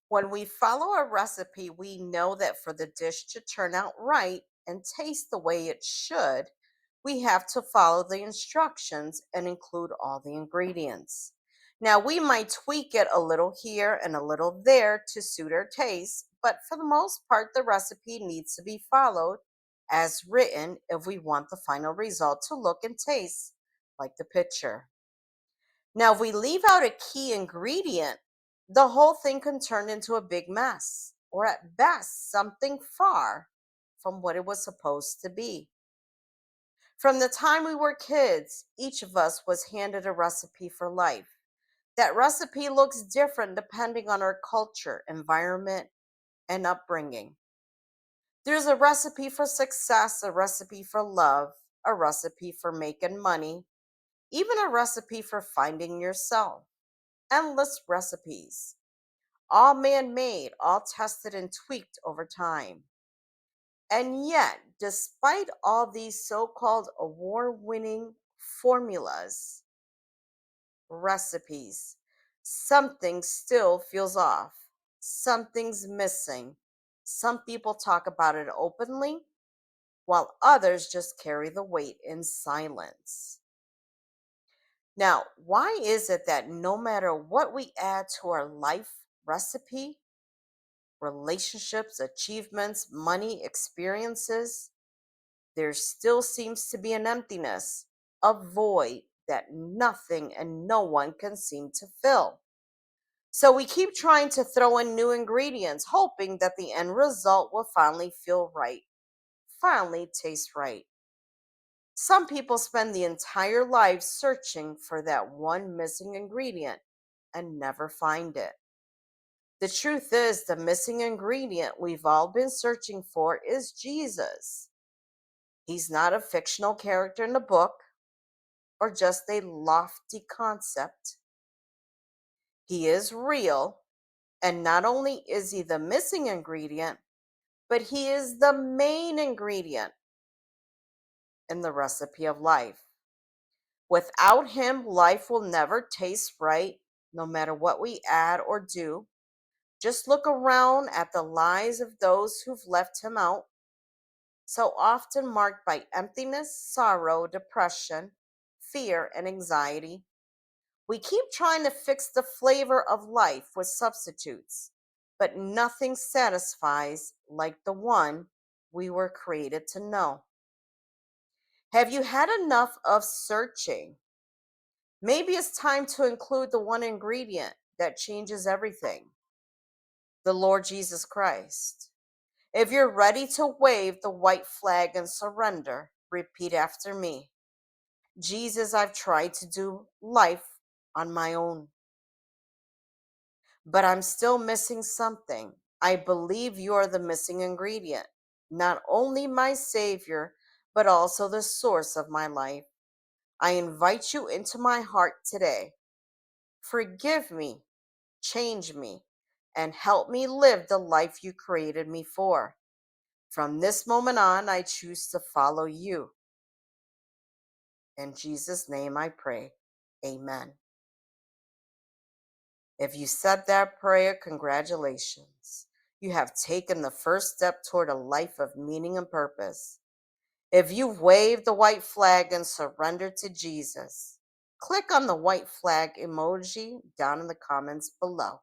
When we follow a recipe, we know that for the dish to turn out right and taste the way it should, we have to follow the instructions and include all the ingredients. Now, we might tweak it a little here and a little there to suit our taste, but for the most part, the recipe needs to be followed as written if we want the final result to look and taste like the picture. Now, if we leave out a key ingredient, the whole thing can turn into a big mess, or at best, something far from what it was supposed to be. From the time we were kids, each of us was handed a recipe for life. That recipe looks different depending on our culture, environment, and upbringing. There's a recipe for success, a recipe for love, a recipe for making money, even a recipe for finding yourself. Endless recipes, all man made, all tested and tweaked over time. And yet, despite all these so called award winning formulas, recipes, something still feels off. Something's missing. Some people talk about it openly, while others just carry the weight in silence. Now, why is it that no matter what we add to our life recipe, relationships, achievements, money, experiences, there still seems to be an emptiness, a void that nothing and no one can seem to fill? So we keep trying to throw in new ingredients, hoping that the end result will finally feel right, finally taste right. Some people spend the entire life searching for that one missing ingredient and never find it. The truth is, the missing ingredient we've all been searching for is Jesus. He's not a fictional character in a book or just a lofty concept. He is real, and not only is he the missing ingredient, but he is the main ingredient in the recipe of life. Without him, life will never taste right, no matter what we add or do. Just look around at the lives of those who've left him out, so often marked by emptiness, sorrow, depression, fear, and anxiety. We keep trying to fix the flavor of life with substitutes, but nothing satisfies like the one we were created to know. Have you had enough of searching? Maybe it's time to include the one ingredient that changes everything, the Lord Jesus Christ. If you're ready to wave the white flag and surrender, repeat after me. Jesus, I've tried to do life on my own, but I'm still missing something. I believe you're the missing ingredient, not only my Savior, but also the source of my life. I invite you into my heart today. Forgive me, change me, and help me live the life you created me for. From this moment on, I choose to follow you. In Jesus' name I pray. Amen. If you said that prayer, congratulations. You have taken the first step toward a life of meaning and purpose. If you've waved the white flag and surrendered to Jesus, click on the white flag emoji down in the comments below.